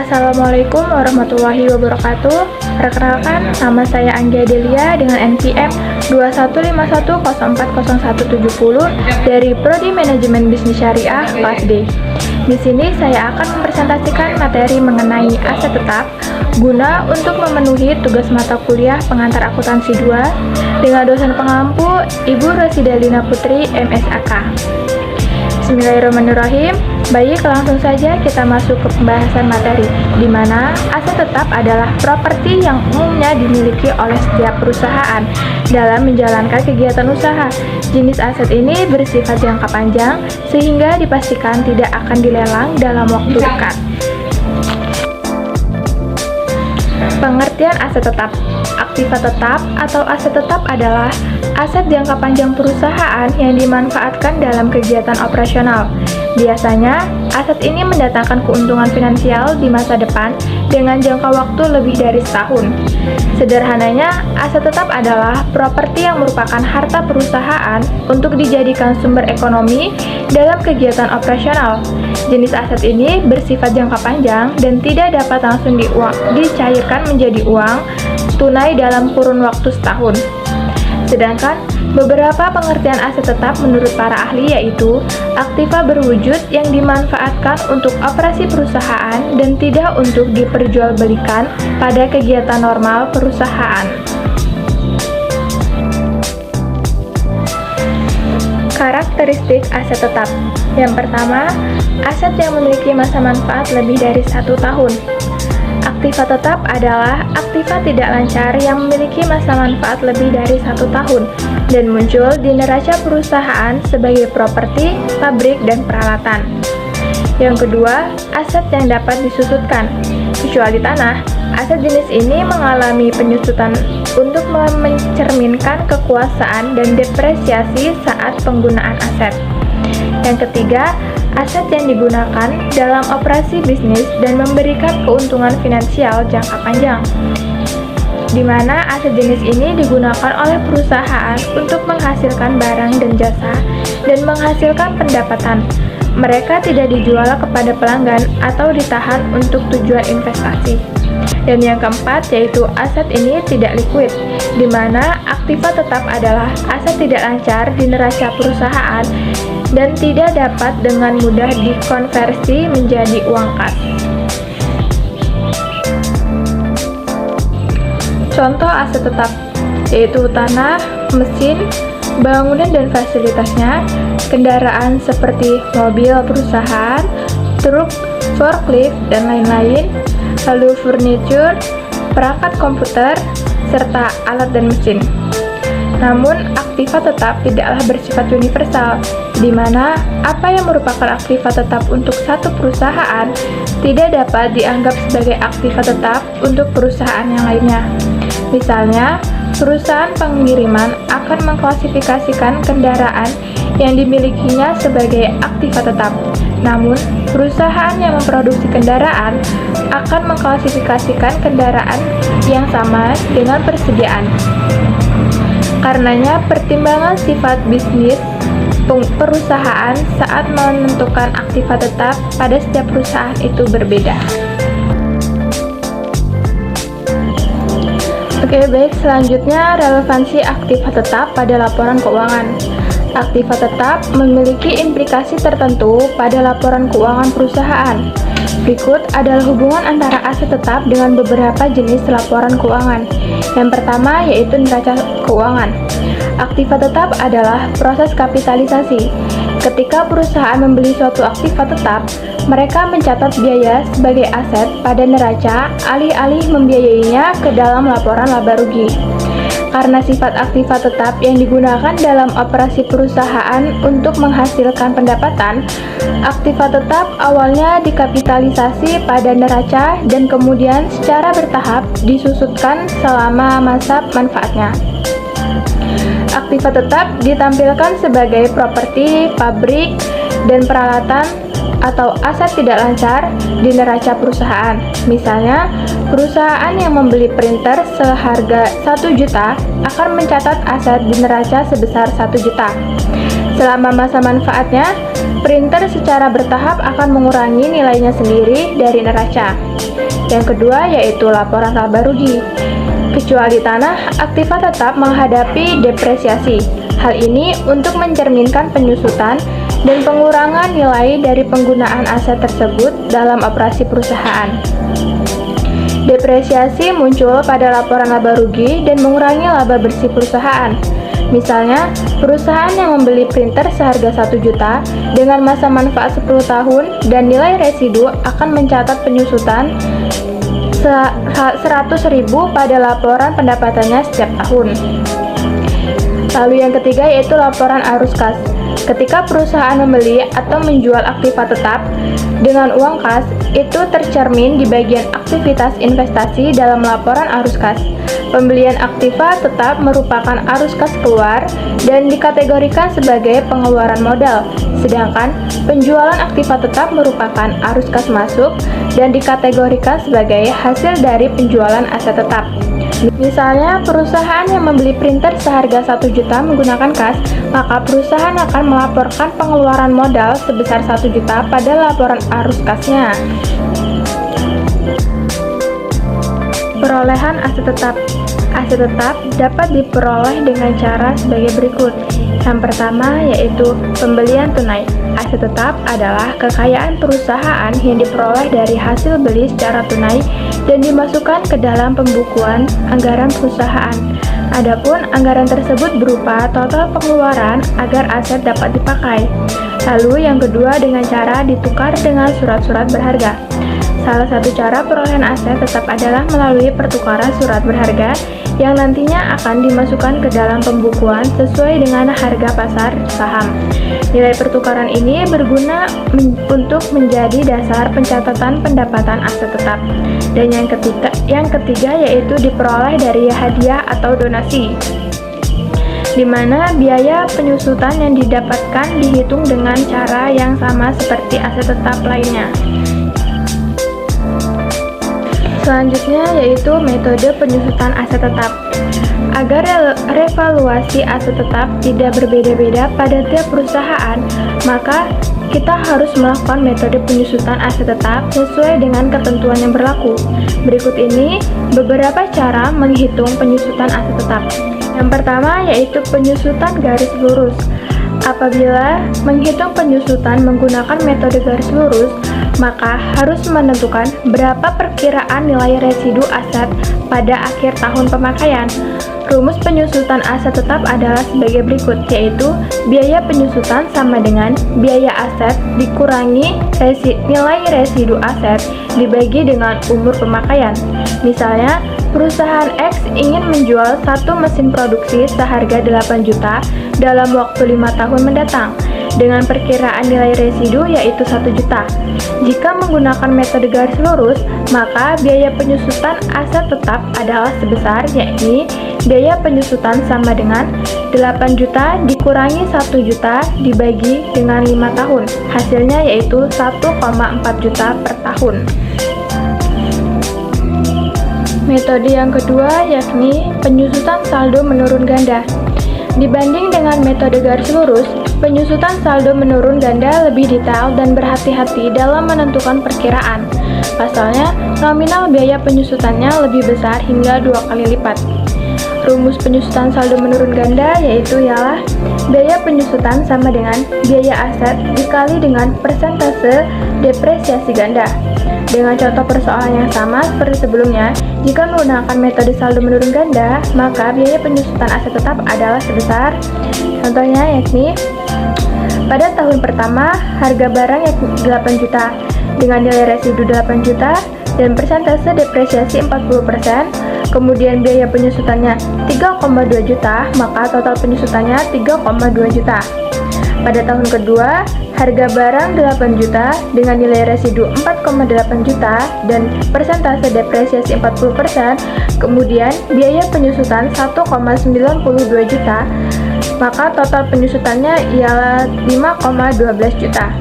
Assalamualaikum warahmatullahi wabarakatuh. Perkenalkan, nama saya Anggia Delia dengan NPM 2151040170 dari Prodi Manajemen Bisnis Syariah kelas D. Di sini saya akan mempresentasikan materi mengenai aset tetap guna untuk memenuhi tugas mata kuliah pengantar akuntansi 2 dengan dosen pengampu Ibu Rosidalina Putri MSAK. Bismillahirrahmanirrahim. Baik, langsung saja kita masuk ke pembahasan materi, di mana aset tetap adalah properti yang umumnya dimiliki oleh setiap perusahaan dalam menjalankan kegiatan usaha. Jenis aset ini bersifat jangka panjang sehingga dipastikan tidak akan dilelang dalam waktu dekat. Pengertian aset tetap. Aktiva tetap atau aset tetap adalah aset jangka panjang perusahaan yang dimanfaatkan dalam kegiatan operasional. Biasanya, aset ini mendatangkan keuntungan finansial di masa depan dengan jangka waktu lebih dari setahun. Sederhananya, aset tetap adalah properti yang merupakan harta perusahaan untuk dijadikan sumber ekonomi dalam kegiatan operasional. Jenis aset ini bersifat jangka panjang dan tidak dapat langsung dicairkan menjadi uang tunai dalam kurun waktu setahun. Sedangkan beberapa pengertian aset tetap menurut para ahli yaitu aktiva berwujud yang dimanfaatkan untuk operasi perusahaan dan tidak untuk diperjualbelikan pada kegiatan normal perusahaan. Karakteristik aset tetap. Yang pertama, aset yang memiliki masa manfaat lebih dari 1 tahun. Aktiva tetap adalah aktiva tidak lancar yang memiliki masa manfaat lebih dari 1 tahun dan muncul di neraca perusahaan sebagai properti, pabrik, dan peralatan. Yang kedua, aset yang dapat disusutkan. Kecuali tanah, aset jenis ini mengalami penyusutan untuk mencerminkan kekuasaan dan depresiasi saat penggunaan aset. Yang ketiga, aset yang digunakan dalam operasi bisnis dan memberikan keuntungan finansial jangka panjang, di mana aset jenis ini digunakan oleh perusahaan untuk menghasilkan barang dan jasa dan menghasilkan pendapatan. Mereka tidak dijual kepada pelanggan atau ditahan untuk tujuan investasi. Dan yang keempat yaitu aset ini tidak liquid, di mana aktiva tetap adalah aset tidak lancar di neraca perusahaan dan tidak dapat dengan mudah dikonversi menjadi uang kas. Contoh aset tetap yaitu tanah, mesin, bangunan dan fasilitasnya, kendaraan seperti mobil perusahaan, truk, forklift, dan lain-lain, lalu furniture, perangkat komputer, serta alat dan mesin. Namun, aktiva tetap tidaklah bersifat universal, di mana apa yang merupakan aktiva tetap untuk satu perusahaan tidak dapat dianggap sebagai aktiva tetap untuk perusahaan yang lainnya. Misalnya, perusahaan pengiriman akan mengklasifikasikan kendaraan yang dimilikinya sebagai aktiva tetap. Namun, perusahaan yang memproduksi kendaraan akan mengklasifikasikan kendaraan yang sama dengan persediaan. Karenanya, pertimbangan sifat bisnis perusahaan saat menentukan aktiva tetap pada setiap perusahaan itu berbeda. Oke, baik, selanjutnya relevansi aktiva tetap pada laporan keuangan. Aktiva tetap memiliki implikasi tertentu pada laporan keuangan perusahaan. Berikut adalah hubungan antara aset tetap dengan beberapa jenis laporan keuangan. Yang pertama yaitu neraca keuangan. Aktiva tetap adalah proses kapitalisasi. Ketika perusahaan membeli suatu aktiva tetap, mereka mencatat biaya sebagai aset pada neraca alih-alih membiayainya ke dalam laporan laba rugi. Karena sifat aktiva tetap yang digunakan dalam operasi perusahaan untuk menghasilkan pendapatan, aktiva tetap awalnya dikapitalisasi pada neraca dan kemudian secara bertahap disusutkan selama masa manfaatnya. Aktiva tetap ditampilkan sebagai properti, pabrik, dan peralatan atau aset tidak lancar di neraca perusahaan. Misalnya, perusahaan yang membeli printer seharga 1 juta akan mencatat aset di neraca sebesar 1 juta. Selama masa manfaatnya, printer secara bertahap akan mengurangi nilainya sendiri dari neraca. Yang kedua yaitu laporan laba rugi. Kecuali tanah, aktiva tetap menghadapi depresiasi. Hal ini untuk mencerminkan penyusutan dan pengurangan nilai dari penggunaan aset tersebut dalam operasi perusahaan. Depresiasi muncul pada laporan laba rugi dan mengurangi laba bersih perusahaan. Misalnya, perusahaan yang membeli printer seharga 1 juta dengan masa manfaat 10 tahun dan nilai residu akan mencatat penyusutan 100.000 pada laporan pendapatannya setiap tahun. Lalu yang ketiga yaitu laporan arus kas. Ketika perusahaan membeli atau menjual aktiva tetap dengan uang kas, itu tercermin di bagian aktivitas investasi dalam laporan arus kas. Pembelian aktiva tetap merupakan arus kas keluar dan dikategorikan sebagai pengeluaran modal, sedangkan penjualan aktiva tetap merupakan arus kas masuk dan dikategorikan sebagai hasil dari penjualan aset tetap. Misalnya, perusahaan yang membeli printer seharga 1 juta menggunakan kas, maka perusahaan akan melaporkan pengeluaran modal sebesar 1 juta pada laporan arus kasnya. Perolehan aset tetap. Aset tetap dapat diperoleh dengan cara sebagai berikut. Yang pertama yaitu pembelian tunai. Aset tetap adalah kekayaan perusahaan yang diperoleh dari hasil beli secara tunai dan dimasukkan ke dalam pembukuan anggaran perusahaan. Adapun anggaran tersebut berupa total pengeluaran agar aset dapat dipakai. Lalu yang kedua dengan cara ditukar dengan surat-surat berharga. Salah satu cara perolehan aset tetap adalah melalui pertukaran surat berharga yang nantinya akan dimasukkan ke dalam pembukuan sesuai dengan harga pasar saham. Nilai pertukaran ini berguna untuk menjadi dasar pencatatan pendapatan aset tetap. Dan yang ketiga yaitu diperoleh dari hadiah atau donasi, di mana biaya penyusutan yang didapatkan dihitung dengan cara yang sama seperti aset tetap lainnya. Selanjutnya yaitu metode penyusutan aset tetap. Agar revaluasi aset tetap tidak berbeda-beda pada tiap perusahaan, maka kita harus melakukan metode penyusutan aset tetap sesuai dengan ketentuan yang berlaku. Berikut ini beberapa cara menghitung penyusutan aset tetap. Yang pertama yaitu penyusutan garis lurus. Apabila menghitung penyusutan menggunakan metode garis lurus, maka harus menentukan berapa perkiraan nilai residu aset pada akhir tahun pemakaian. Rumus penyusutan aset tetap adalah sebagai berikut, yaitu biaya penyusutan sama dengan biaya aset dikurangi nilai residu aset dibagi dengan umur pemakaian. Misalnya, perusahaan X ingin menjual satu mesin produksi seharga 8 juta dalam waktu 5 tahun mendatang dengan perkiraan nilai residu yaitu 1 juta. Jika menggunakan metode garis lurus, maka biaya penyusutan aset tetap adalah sebesar, yakni biaya penyusutan sama dengan 8 juta dikurangi 1 juta dibagi dengan 5 tahun. Hasilnya yaitu 1,4 juta per tahun. Metode yang kedua yakni penyusutan saldo menurun ganda. Dibanding dengan metode garis lurus, penyusutan saldo menurun ganda lebih detail dan berhati-hati dalam menentukan perkiraan. Pasalnya, nominal biaya penyusutannya lebih besar hingga 2 kali lipat. Rumus penyusutan saldo menurun ganda yaitu ialah biaya penyusutan sama dengan biaya aset dikali dengan persentase depresiasi ganda. Dengan contoh persoalan yang sama seperti sebelumnya, jika menggunakan metode saldo menurun ganda, maka biaya penyusutan aset tetap adalah sebesar, contohnya yakni pada tahun pertama harga barang yakni 8 juta dengan nilai residu 8 juta dan persentase depresiasi 40%, kemudian biaya penyusutannya 3,2 juta, maka total penyusutannya 3,2 juta. Pada tahun kedua, harga barang 8 juta dengan nilai residu 4,8 juta dan persentase depresiasi 40%, kemudian biaya penyusutan 1,92 juta, maka total penyusutannya ialah 5,12 juta.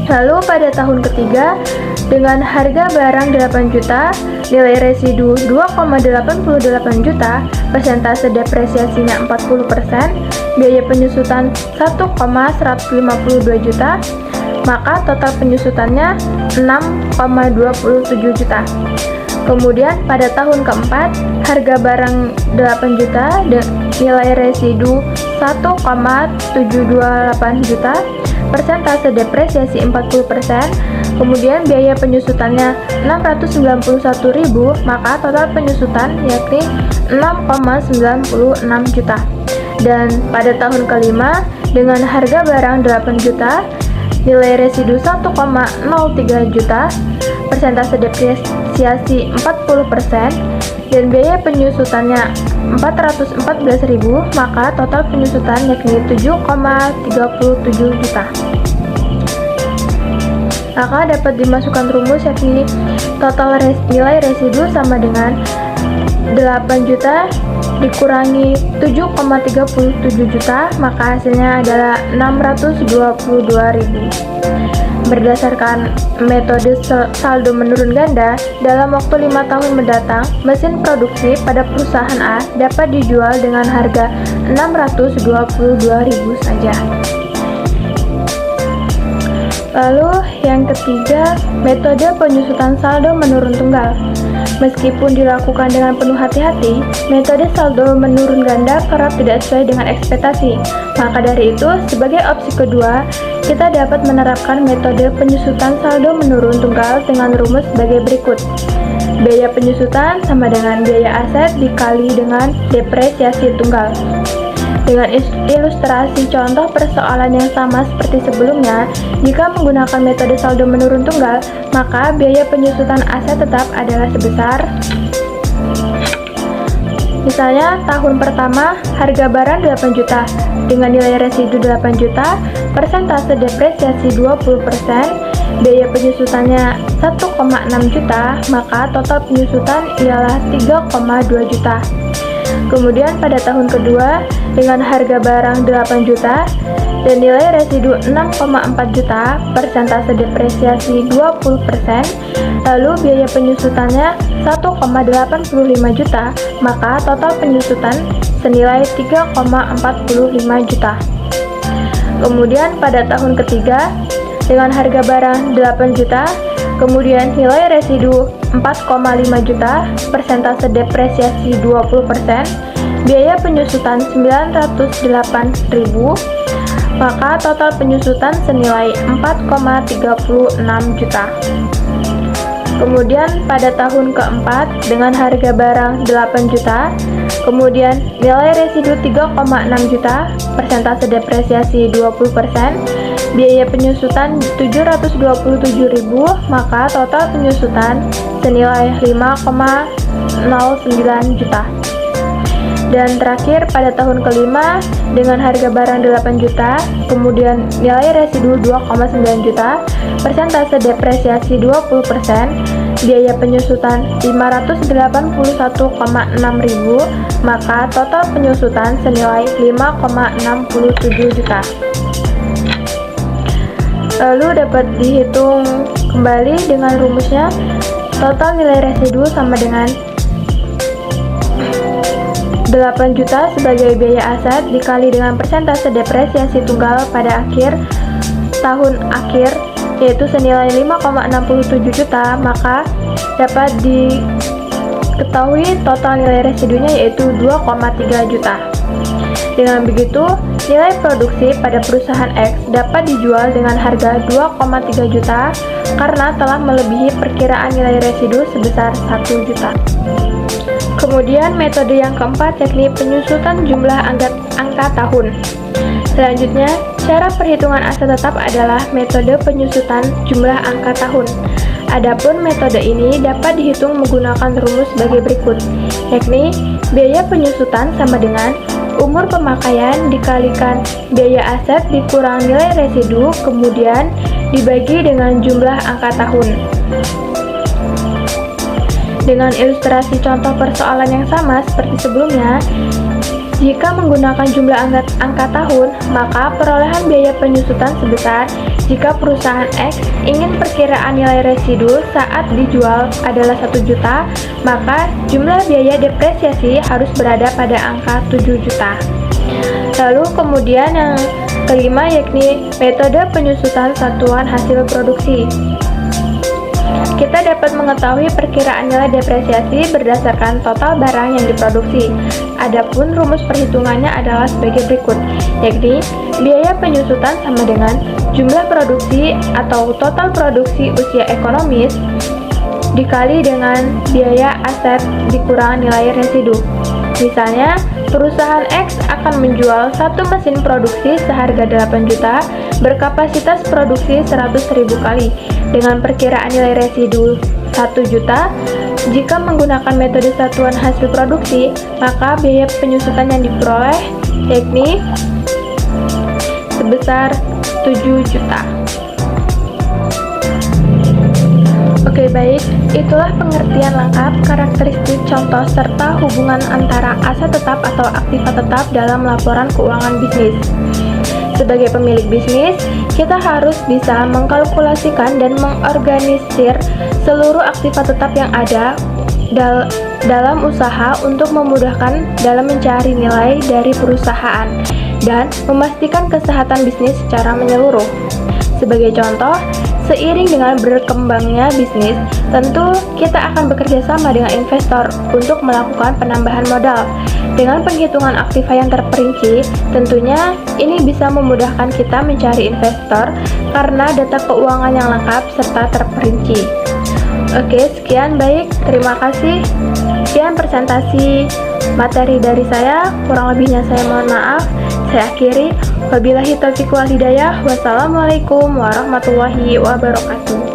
Lalu pada tahun ketiga, dengan harga barang 8 juta, nilai residu 2,88 juta, persentase depresiasinya 40%, biaya penyusutan 1,152 juta, maka total penyusutannya 6,27 juta. Kemudian pada tahun keempat, harga barang 8 juta dan nilai residu 1,728 juta, persentase depresiasi 40%, kemudian biaya penyusutannya 691.000, maka total penyusutan yakni 6,96 juta. Dan pada tahun kelima, dengan harga barang 8 juta, nilai residu 1,03 juta, persentase depresiasi 40%, dan biaya penyusutannya 414.000, maka total penyusutan yakni 7,37 juta. Maka dapat dimasukkan rumus yakni total nilai residu sama dengan 8 juta dikurangi 7,37 juta, maka hasilnya adalah 622.000. Berdasarkan metode saldo menurun ganda, dalam waktu 5 tahun mendatang, mesin produksi pada perusahaan A dapat dijual dengan harga 622.000 saja. Lalu yang ketiga, metode penyusutan saldo menurun tunggal. Meskipun dilakukan dengan penuh hati-hati, metode saldo menurun ganda kerap tidak sesuai dengan ekspektasi. Maka dari itu, sebagai opsi kedua, kita dapat menerapkan metode penyusutan saldo menurun tunggal dengan rumus sebagai berikut. Biaya penyusutan sama dengan biaya aset dikali dengan depresiasi tunggal. Dengan ilustrasi contoh persoalan yang sama seperti sebelumnya, jika menggunakan metode saldo menurun tunggal, maka biaya penyusutan aset tetap adalah sebesar, misalnya tahun pertama harga barang 8 juta dengan nilai residu 8 juta, persentase depresiasi 20%, biaya penyusutannya 1,6 juta, maka total penyusutan ialah 3,2 juta. Kemudian pada tahun kedua, dengan harga barang 8 juta dan nilai residu 6,4 juta, persentase depresiasi 20%, lalu biaya penyusutannya 1,85 juta, maka total penyusutan senilai 3,45 juta. Kemudian pada tahun ketiga, dengan harga barang 8 juta, kemudian nilai residu 4,5 juta, persentase depresiasi 20%, biaya penyusutan 908.000, maka total penyusutan senilai 4,36 juta. Kemudian pada tahun keempat, dengan harga barang 8 juta, kemudian nilai residu 3,6 juta, persentase depresiasi 20%, biaya penyusutan 727.000, maka total penyusutan senilai 5,09 juta. Dan terakhir pada tahun kelima, dengan harga barang 8 juta, kemudian nilai residu 2,9 juta, persentase depresiasi 20%, biaya penyusutan 581,6 ribu, maka total penyusutan senilai 5,67 juta. Lalu dapat dihitung kembali dengan rumusnya, total nilai residu sama dengan 8 juta sebagai biaya aset dikali dengan persentase depresiasi tunggal pada tahun akhir, yaitu senilai 5,67 juta, maka dapat diketahui total nilai residunya yaitu 2,3 juta. Dengan begitu, nilai produksi pada perusahaan X dapat dijual dengan harga 2,3 juta karena telah melebihi perkiraan nilai residu sebesar 1 juta. Kemudian metode yang keempat yakni penyusutan jumlah angka tahun. Selanjutnya, cara perhitungan aset tetap adalah metode penyusutan jumlah angka tahun. Adapun metode ini dapat dihitung menggunakan rumus sebagai berikut, yakni biaya penyusutan sama dengan umur pemakaian dikalikan biaya aset dikurang nilai residu, kemudian dibagi dengan jumlah angka tahun. Dengan ilustrasi contoh persoalan yang sama seperti sebelumnya, jika menggunakan jumlah angka tahun, maka perolehan biaya penyusutan sebesar jika perusahaan X ingin perkiraan nilai residu saat dijual adalah 1 juta, maka jumlah biaya depresiasi harus berada pada angka 7 juta. Lalu kemudian yang kelima yakni metode penyusutan satuan hasil produksi. Kita dapat mengetahui perkiraan nilai depresiasi berdasarkan total barang yang diproduksi. Adapun rumus perhitungannya adalah sebagai berikut, yakni biaya penyusutan sama dengan jumlah produksi atau total produksi usia ekonomis dikali dengan biaya aset dikurang nilai residu. Misalnya, perusahaan X akan menjual satu mesin produksi seharga 8 juta berkapasitas produksi 100.000 kali dengan perkiraan nilai residu 1 juta. Jika menggunakan metode satuan hasil produksi, maka biaya penyusutan yang diperoleh yakni sebesar 7 juta. Oke, baik, itulah pengertian lengkap karakteristik contoh serta hubungan antara aset tetap atau aktiva tetap dalam laporan keuangan bisnis. Sebagai pemilik bisnis, kita harus bisa mengkalkulasikan dan mengorganisir seluruh aktiva tetap yang ada dalam usaha untuk memudahkan dalam mencari nilai dari perusahaan dan memastikan kesehatan bisnis secara menyeluruh. Sebagai contoh, seiring dengan berkembangnya bisnis, tentu kita akan bekerja sama dengan investor untuk melakukan penambahan modal. Dengan penghitungan aktiva yang terperinci, tentunya ini bisa memudahkan kita mencari investor karena data keuangan yang lengkap serta terperinci. Oke, sekian, baik, terima kasih. Sekian presentasi materi dari saya, kurang lebihnya saya mohon maaf. Saya akhiri, wabillahi taufiq wal hidayah. Wassalamualaikum warahmatullahi wabarakatuh.